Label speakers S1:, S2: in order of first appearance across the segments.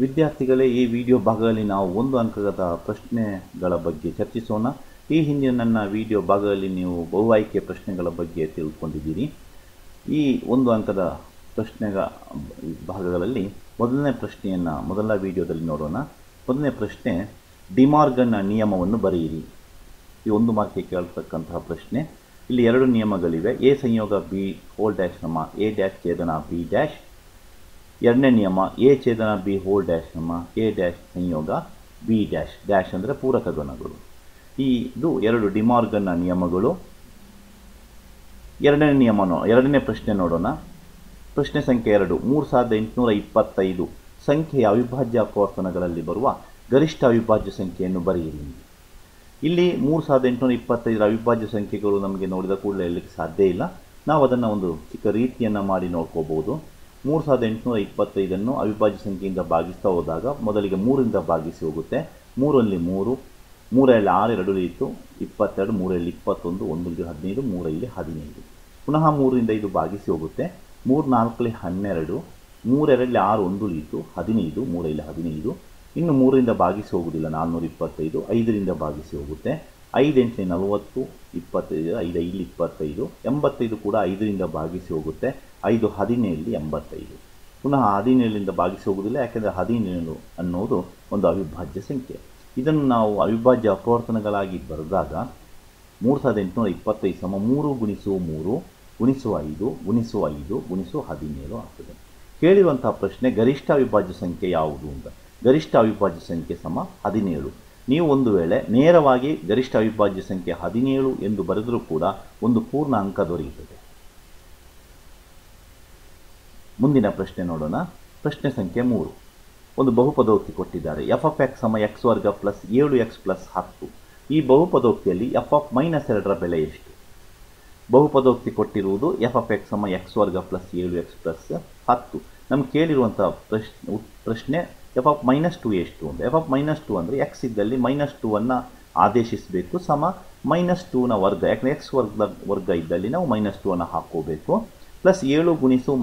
S1: ವಿದ್ಯಾರ್ಥಿಗಳೇ, ಈ ವಿಡಿಯೋ ಭಾಗದಲ್ಲಿ ನಾವು ಒಂದು ಅಂಕದ ಪ್ರಶ್ನೆಗಳ ಬಗ್ಗೆ ಚರ್ಚಿಸೋಣ. ಈ ಹಿಂದಿನ ನನ್ನ ವಿಡಿಯೋ ಭಾಗದಲ್ಲಿ ನೀವು ಬಹು ಆಯ್ಕೆ ಪ್ರಶ್ನೆಗಳ ಬಗ್ಗೆ ತಿಳ್ಕೊಂಡಿದ್ದೀರಿ. ಈ ಒಂದು ಅಂಕದ ಪ್ರಶ್ನೆಗಳ ಭಾಗಗಳಲ್ಲಿ ಮೊದಲ ವಿಡಿಯೋದಲ್ಲಿ ನೋಡೋಣ. ಮೊದಲನೇ ಪ್ರಶ್ನೆ, ಡಿಮಾರ್ಗನ್ನ ನಿಯಮವನ್ನು ಬರೆಯಿರಿ. ಈ ಒಂದು ಮಾರ್ಕ್ಗೆ ಕೇಳ್ತಕ್ಕಂತಹ ಪ್ರಶ್ನೆ. ಇಲ್ಲಿ ಎರಡು ನಿಯಮಗಳಿವೆ. ಎ ಸಂಯೋಗ ಬಿ ಹೋಲ್ ಡ್ಯಾಶ್ ನಮ್ಮ ಎ ಡ್ಯಾಶ್ ಛೇದನ ಬಿ ಡ್ಯಾಶ್. ಎರಡನೇ ನಿಯಮ ಎ ಛೇದನ ಬಿ ಹೋಲ್ ಡ್ಯಾಶ್ ನಮ್ಮ ಎ ಡ್ಯಾಶ್ ಸಂಯೋಗ ಬಿ ಡ್ಯಾಶ್. ಡ್ಯಾಶ್ ಅಂದರೆ ಪೂರಕ ಗಣಗಳು. ಇದು ಎರಡು ಡಿಮಾರ್ಗನ್ನ ನಿಯಮಗಳು. ಎರಡನೇ ಪ್ರಶ್ನೆ ನೋಡೋಣ. ಪ್ರಶ್ನೆ ಸಂಖ್ಯೆ 2, 3825 ಸಂಖ್ಯೆಯ ಅವಿಭಾಜ್ಯ ಅಪವರ್ತನಗಳಲ್ಲಿ ಬರುವ ಗರಿಷ್ಠ ಅವಿಭಾಜ್ಯ ಸಂಖ್ಯೆಯನ್ನು ಬರೆಯಿರಿ. ಇಲ್ಲಿ 3825 ಅವಿಭಾಜ್ಯ ಸಂಖ್ಯೆಗಳು ನಮಗೆ ನೋಡಿದ ಕೂಡಲೇ ಹೇಳಲಿಕ್ಕೆ ಸಾಧ್ಯ ಇಲ್ಲ. ನಾವು ಅದನ್ನು ಒಂದು ಚಿಕ್ಕ ರೀತಿಯನ್ನು ಮಾಡಿ ನೋಡ್ಕೋಬಹುದು. 3825 ಅವಿಭಾಜ್ಯ ಸಂಖ್ಯೆಯಿಂದ ಭಾಗಿಸ್ತಾ ಹೋದಾಗ ಮೊದಲಿಗೆ 3ರಿಂದ ಭಾಗಿಸಿ ಹೋಗುತ್ತೆ. 3ರಲ್ಲಿ 3, 3ರಲ್ಲಿ 6, 2 ಉಳಿಯಿತು 22, 3ರಲ್ಲಿ 21, 1ರಲ್ಲಿ 15, 3ರಲ್ಲಿ 15. ಪುನಃ 3ರಿಂದ ಇದು ಭಾಗಿಸಿ ಹೋಗುತ್ತೆ. 3 4ರಲ್ಲಿ 12, 3 6, 1 ಉಳಿಯಿತು 15, 3ರಲ್ಲಿ 15. ಇನ್ನು 3ರಿಂದ ಭಾಗಿಸಿ ಹೋಗುವುದಿಲ್ಲ. 425, 5ರಿಂದ ಭಾಗಿಸಿ ಹೋಗುತ್ತೆ. 5 8 40, 25, 5 5 25, 85 ಕೂಡ 5ರಿಂದ ಭಾಗಿಸಿ ಹೋಗುತ್ತೆ. 5 17 85. ಪುನಃ 17ರಿಂದ ಭಾಗಿಸಿ ಹೋಗುವುದಿಲ್ಲ, ಯಾಕೆಂದರೆ 17 ಅನ್ನೋದು ಒಂದು ಅವಿಭಾಜ್ಯ ಸಂಖ್ಯೆ. ಇದನ್ನು ನಾವು ಅವಿಭಾಜ್ಯ ಅಪವರ್ತನಗಳಾಗಿ ಬರೆದಾಗ 3825 3 × 3 × 5 × 17 ಆಗ್ತದೆ. ಕೇಳಿರುವಂತಹ ಪ್ರಶ್ನೆ, ಗರಿಷ್ಠ ಅವಿಭಾಜ್ಯ ಸಂಖ್ಯೆ ಯಾವುದು ಅಂತ. ಗರಿಷ್ಠ ಅವಿಭಾಜ್ಯ ಸಂಖ್ಯೆ 17. ನೀವು ಒಂದು ವೇಳೆ ನೇರವಾಗಿ ಗರಿಷ್ಠ ಅವಿಭಾಜ್ಯ ಸಂಖ್ಯೆ 17 ಎಂದು ಬರೆದರೂ ಕೂಡ ಒಂದು ಪೂರ್ಣ ಅಂಕ ದೊರೆಯುತ್ತದೆ. ಮುಂದಿನ ಪ್ರಶ್ನೆ ನೋಡೋಣ. ಪ್ರಶ್ನೆ ಸಂಖ್ಯೆ 3, ಒಂದು ಬಹುಪದೋಕ್ತಿ ಕೊಟ್ಟಿದ್ದಾರೆ. f(x) x ವರ್ಗ ಪ್ಲಸ್ 7x ಪ್ಲಸ್ 10. ಈ ಬಹುಪದೋಕ್ತಿಯಲ್ಲಿ f(-2) ಬೆಲೆ ಎಷ್ಟು? ಬಹುಪದೋಕ್ತಿ ಕೊಟ್ಟಿರುವುದು f(x) x ವರ್ಗ ಪ್ಲಸ್ 7x ಪ್ಲಸ್ 10. ನಮ್ಗೆ ಕೇಳಿರುವಂಥ ಪ್ರಶ್ನೆ f(-2) ಎಷ್ಟು ಅಂತ. f(-2) ಅಂದರೆ x ಇದ್ದಲ್ಲಿ -2 ಆದೇಶಿಸಬೇಕು, -2ನ ವರ್ಗ. ಯಾಕಂದರೆ x ವರ್ಗ ಇದ್ದಲ್ಲಿ ನಾವು -2 ಹಾಕೋಬೇಕು. Plus 7 × -2,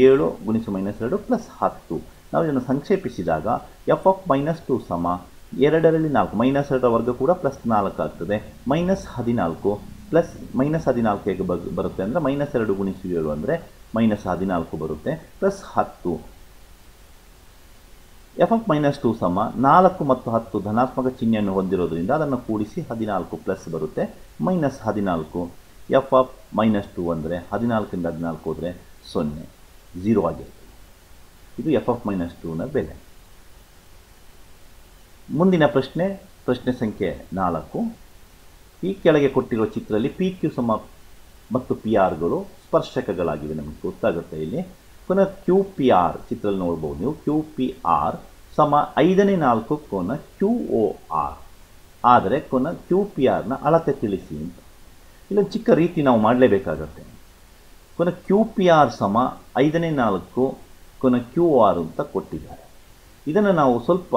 S1: 7 × -2 plus 10. ನಾವು ಇದನ್ನು ಸಂಕ್ಷೇಪಿಸಿದಾಗ f(-2) 2ರಲ್ಲಿ 4, -2ರ ವರ್ಗ ಕೂಡ ಪ್ಲಸ್ 4 ಆಗ್ತದೆ. -14 ಪ್ಲಸ್ -14 ಹೇಗೆ ಬರುತ್ತೆ ಅಂದರೆ -2 × 7 ಅಂದರೆ -14 ಬರುತ್ತೆ, ಪ್ಲಸ್ 10. f(-2) 4 ಮತ್ತು 10 ಧನಾತ್ಮಕ ಚಿಹ್ನೆಯನ್ನು ಹೊಂದಿರೋದ್ರಿಂದ ಅದನ್ನು ಕೂಡಿಸಿ 14 ಪ್ಲಸ್ ಬರುತ್ತೆ, -14. f(-2) ಅಂದರೆ 14ರಿಂದ 14 ಹೋದರೆ 0, 0 ಆಗಿರುತ್ತೆ. ಇದು f(-2)ನ ಬೆಲೆ. ಮುಂದಿನ ಪ್ರಶ್ನೆ ಸಂಖ್ಯೆ 4. ಈ ಕೆಳಗೆ ಕೊಟ್ಟಿರುವ ಚಿತ್ರದಲ್ಲಿ PQ ಮತ್ತು PRಗಳು ಸ್ಪರ್ಶಕಗಳಾಗಿವೆ. ನಮಗೆ ಗೊತ್ತಾಗುತ್ತೆ ಇಲ್ಲಿ. ಪುನಃ QPR ಚಿತ್ರದಲ್ಲಿ ನೋಡ್ಬೋದು ನೀವು. QPR 5ನೇ 4 ಕೋನ QOR. ಆದರೆ ಕೋನ QPRನ ಅಳತೆ ತಿಳಿಸಿ ಅಂತ. ಇಲ್ಲೊಂದು ಚಿಕ್ಕ ರೀತಿ ನಾವು ಮಾಡಲೇಬೇಕಾಗತ್ತೆ. ಕೋನ QPR 5ನೇ 4 ಕೋನ QOR ಅಂತ ಕೊಟ್ಟಿದ್ದಾರೆ. ಇದನ್ನು ನಾವು ಸ್ವಲ್ಪ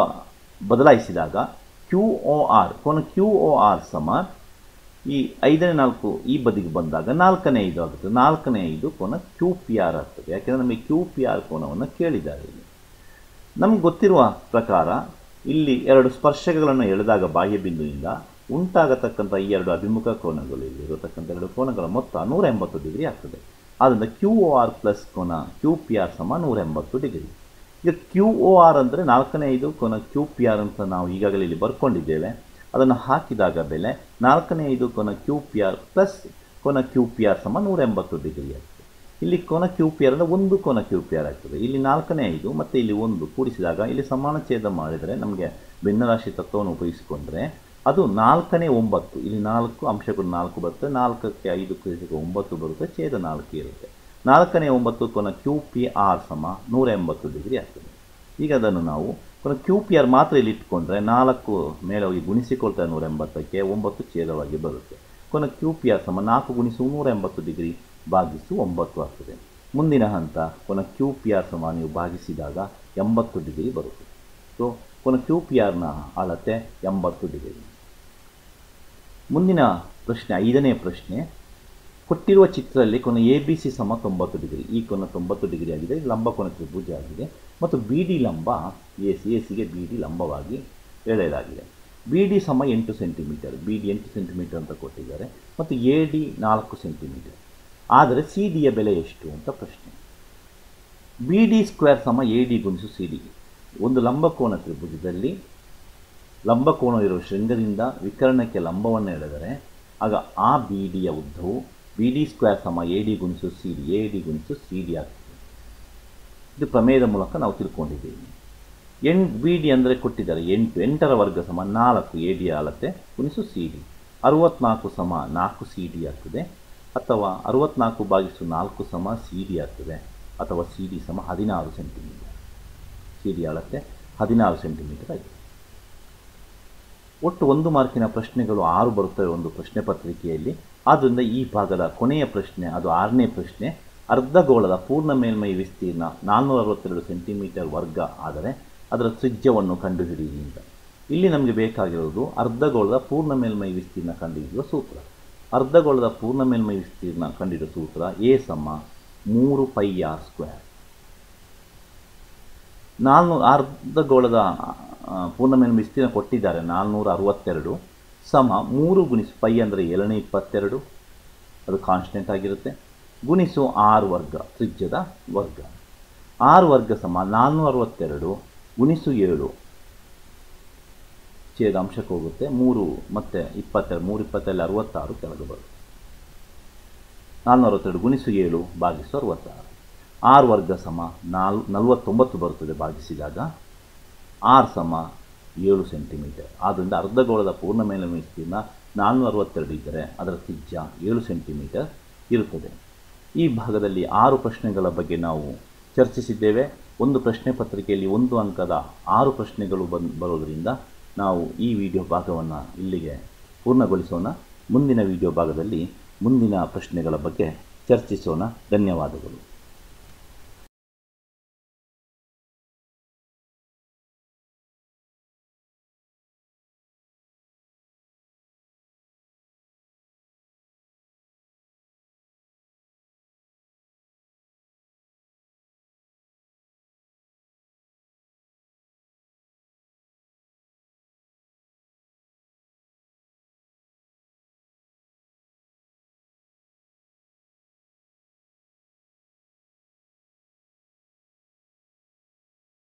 S1: ಬದಲಾಯಿಸಿದಾಗ QOR ಕೋನ QOR ಈ 5ನೇ 4 ಈ ಬದಿಗೆ ಬಂದಾಗ 4ನೇ 5 ಆಗುತ್ತೆ. 4ನೇ 5 ಕೋನ QPR ಆಗ್ತದೆ. ಯಾಕೆಂದರೆ ನಮಗೆ QPR ಕೋನವನ್ನು ಕೇಳಿದ್ದಾರೆ. ಇಲ್ಲಿ ನಮ್ಗೆ ಗೊತ್ತಿರುವ ಪ್ರಕಾರ ಇಲ್ಲಿ ಎರಡು ಸ್ಪರ್ಶಕಗಳನ್ನು ಎಳೆದಾಗ ಬಾಹ್ಯ ಬಿಂದುವಿಂದ ಉಂಟಾಗತಕ್ಕಂಥ ಈ ಎರಡು ಅಭಿಮುಖ ಕೋನಗಳು, ಇಲ್ಲಿರತಕ್ಕಂಥ ಎರಡು ಕೋನಗಳ ಮೊತ್ತ 180 ಡಿಗ್ರಿ ಆಗ್ತದೆ. ಆದ್ದರಿಂದ QOR ಪ್ಲಸ್ ಕೋನ QPR 180 ಡಿಗ್ರಿ. ಈಗ QOR ಅಂದರೆ 4ನೇ 5 ಕೋನ QPR ಅಂತ ನಾವು ಈಗಾಗಲೇ ಇಲ್ಲಿ ಬರ್ಕೊಂಡಿದ್ದೇವೆ. ಅದನ್ನು ಹಾಕಿದಾಗ ಬೆಲೆ 4ನೇ 5 ಕೋನ QPR ಪ್ಲಸ್ ಕೋನ QPR 180 ಡಿಗ್ರಿ ಆಗ್ತದೆ. ಇಲ್ಲಿ ಕೋನ QPR ಅಂದರೆ ಒಂದು ಕೋನ QPR ಆಗ್ತದೆ. ಇಲ್ಲಿ 4ನೇ 5 ಮತ್ತು ಇಲ್ಲಿ 1 ಕೂಡಿಸಿದಾಗ ಇಲ್ಲಿ ಸಮಾನ ಛೇದ ಮಾಡಿದರೆ ನಮಗೆ ಭಿನ್ನರಾಶಿ ತತ್ವವನ್ನು ಉಪಯೋಗಿಸಿಕೊಂಡ್ರೆ ಅದು 4ನೇ 9. ಇಲ್ಲಿ 4 ಅಂಶಗಳು 4 ಬರುತ್ತೆ. 4ಕ್ಕೆ 5 ಕೂಡಿಸಿದಾಗ 9 ಬರುತ್ತೆ. ಛೇದ 4 ಇರುತ್ತೆ. 4ನೇ 9 ಕೋನ QPR 180 ಡಿಗ್ರಿ ಆಗ್ತದೆ. ಈಗ ಅದನ್ನು ನಾವು ಕೋನ QPR ಮಾತ್ರ ಇಲ್ಲಿ ಇಟ್ಕೊಂಡ್ರೆ 4 ಮೇಲೆ ಹೋಗಿ ಗುಣಿಸಿಕೊಳ್ತಾರೆ 180ಕ್ಕೆ, 9 ಛೇದವಾಗಿ ಬರುತ್ತೆ. ಕೋನ QPR 4 × 180 ಡಿಗ್ರಿ ಭಾಗಿಸು 9 ಆಗ್ತದೆ. ಮುಂದಿನ ಹಂತ ಕೋನ QPR ನೀವು ಭಾಗಿಸಿದಾಗ 80 ಡಿಗ್ರಿ ಬರುತ್ತೆ. ಸೊ ಕೋನ QPRನ ಅಳತೆ 80 ಡಿಗ್ರಿ. ಮುಂದಿನ ಪ್ರಶ್ನೆ 5ನೇ ಪ್ರಶ್ನೆ. ಕೊಟ್ಟಿರುವ ಚಿತ್ರದಲ್ಲಿ ಕೋನ ಎ ಬಿ ಸಿ ಸಮ 90 ಡಿಗ್ರಿ. ಈ ಕೋನ 90 ಡಿಗ್ರಿ ಆಗಿದೆ, ಲಂಬಕೋನ ತ್ರಿಭುಜ ಆಗಿದೆ ಮತ್ತು ಬಿ ಡಿ ಲಂಬ ಎ ಸಿಗೆ ಬಿ ಡಿ ಲಂಬವಾಗಿ ಎಳೆಯಲಾಗಿದೆ. ಬಿ ಡಿ ಸಮ 8 ಸೆಂಟಿಮೀಟರ್, ಬಿ ಡಿ 8 ಸೆಂಟಿಮೀಟರ್ ಅಂತ ಕೊಟ್ಟಿದ್ದಾರೆ ಮತ್ತು ಎ ಡಿ 4 ಸೆಂಟಿಮೀಟರ್. ಆದರೆ ಸಿ ಡಿಯ ಬೆಲೆ ಎಷ್ಟು ಅಂತ ಪ್ರಶ್ನೆ. ಬಿ ಡಿ ಸ್ಕ್ವೇರ್ ಸಮ ಎ ಡಿ ಗುಣಿಸು ಸಿ ಡಿ. ಒಂದು ಲಂಬಕೋನ ತ್ರಿಭುಜದಲ್ಲಿ ಲಂಬಕೋನ ಇರುವ ಶೃಂಗದಿಂದ ವಿಕರ್ಣಕ್ಕೆ ಲಂಬವನ್ನು ಎಳೆದರೆ ಆಗ ಆ ಬಿ ಡಿಯ ಉದ್ದವು ಬಿ ಡಿ ಸ್ಕ್ವೇರ್ ಸಮ ಎ ಡಿ ಗುಣಿಸು ಸಿ ಡಿ, ಎ ಡಿ ಗುಣಿಸು ಸಿ ಡಿ ಆಗ್ತದೆ. ಇದು ಪ್ರಮೇಯದ ಮೂಲಕ ನಾವು ತಿಳ್ಕೊಂಡಿದ್ದೀವಿ. ಬಿ ಡಿ ಅಂದರೆ ಕೊಟ್ಟಿದ್ದಾರೆ 8, 8ರ ವರ್ಗ ಸಮ 4 ಎ ಡಿಯ ಅಳತೆ ಗುಣಿಸು ಸಿ ಡಿ. 64 ಸಮ 4 ಸಿ ಡಿ ಆಗ್ತದೆ, ಅಥವಾ 64/4 ಸಮ ಸಿ ಡಿ ಆಗ್ತದೆ, ಅಥವಾ ಸಿ ಡಿ ಸಮ 16 ಸೆಂಟಿಮೀಟರ್. ಸಿ ಡಿ ಅಳತೆ 16 ಸೆಂಟಿಮೀಟರ್ ಆಗಿದೆ. ಒಟ್ಟು 1 ಮಾರ್ಕಿನ ಪ್ರಶ್ನೆಗಳು 6 ಬರುತ್ತವೆ ಒಂದು ಪ್ರಶ್ನೆ ಪತ್ರಿಕೆಯಲ್ಲಿ. ಆದ್ದರಿಂದ ಈ ಭಾಗದ ಕೊನೆಯ ಪ್ರಶ್ನೆ, ಅದು 6ನೇ ಪ್ರಶ್ನೆ, ಅರ್ಧಗೋಳದ ಪೂರ್ಣ ಮೇಲ್ಮೈ ವಿಸ್ತೀರ್ಣ 462 ಸೆಂಟಿಮೀಟರ್ ವರ್ಗ ಆದರೆ ಅದರ ತ್ರಿಜ್ಯವನ್ನು ಕಂಡುಹಿಡಿಯಿರಿ ಅಂತ. ಇಲ್ಲಿ ನಮಗೆ ಬೇಕಾಗಿರೋದು ಅರ್ಧಗೋಳದ ಪೂರ್ಣ ಮೇಲ್ಮೈ ವಿಸ್ತೀರ್ಣ ಕಂಡುಹಿಡಿಯುವ ಸೂತ್ರ. ಅರ್ಧಗೋಳದ ಪೂರ್ಣ ಮೇಲ್ಮೈ ವಿಸ್ತೀರ್ಣ ಕಂಡುಹಿಡಿಯುವ ಸೂತ್ರ ಎ ಸಮ 3πr². ಅರ್ಧಗೋಳದ ಪೂರ್ಣ ಮೇಲ್ಮೈ ವಿಸ್ತೀರ್ಣ ಕೊಟ್ಟಿದ್ದಾರೆ 462 ಸಮ 3 ಗುಣಿಸು π ಅಂದರೆ 722, ಅದು ಕಾನ್ಸ್ಟೆಂಟ್ ಆಗಿರುತ್ತೆ, ಗುಣಿಸು r ವರ್ಗ, ತ್ರಿಜ್ಯದ ವರ್ಗ. r ವರ್ಗ ಸಮ 462 ಗುಣಿಸು 7, ಛೇದಾಂಶಕ್ಕೆ ಹೋಗುತ್ತೆ, 3 ಮತ್ತು 22, 3 20 66 ಕೆಳಗೆ ಬರುತ್ತೆ. 462 ಗುಣಿಸು 7 ಭಾಗಿಸು 66. r ವರ್ಗ ಸಮ 49 ಬರುತ್ತದೆ ಭಾಗಿಸಿದಾಗ. r ಸಮ 7 ಸೆಂಟಿಮೀಟರ್. ಆದ್ದರಿಂದ ಅರ್ಧಗೋಳದ ಪೂರ್ಣ ಮೇಲ್ಮೈ ವಿಸ್ತೀರ್ಣ 462 ಇದ್ದರೆ ಅದರ ತ್ರಿಜ್ಯ 7 ಸೆಂಟಿಮೀಟರ್ ಇರುತ್ತದೆ. ಈ ಭಾಗದಲ್ಲಿ 6 ಪ್ರಶ್ನೆಗಳ ಬಗ್ಗೆ ನಾವು ಚರ್ಚಿಸಿದ್ದೇವೆ. ಒಂದು ಪ್ರಶ್ನೆ ಪತ್ರಿಕೆಯಲ್ಲಿ 1 ಅಂಕದ 6 ಪ್ರಶ್ನೆಗಳು ಬರೋದರಿಂದ ನಾವು ಈ ವಿಡಿಯೋ ಭಾಗವನ್ನು ಇಲ್ಲಿಗೆ ಪೂರ್ಣಗೊಳಿಸೋಣ. ಮುಂದಿನ ವಿಡಿಯೋ ಭಾಗದಲ್ಲಿ ಮುಂದಿನ ಪ್ರಶ್ನೆಗಳ ಬಗ್ಗೆ ಚರ್ಚಿಸೋಣ. ಧನ್ಯವಾದಗಳು.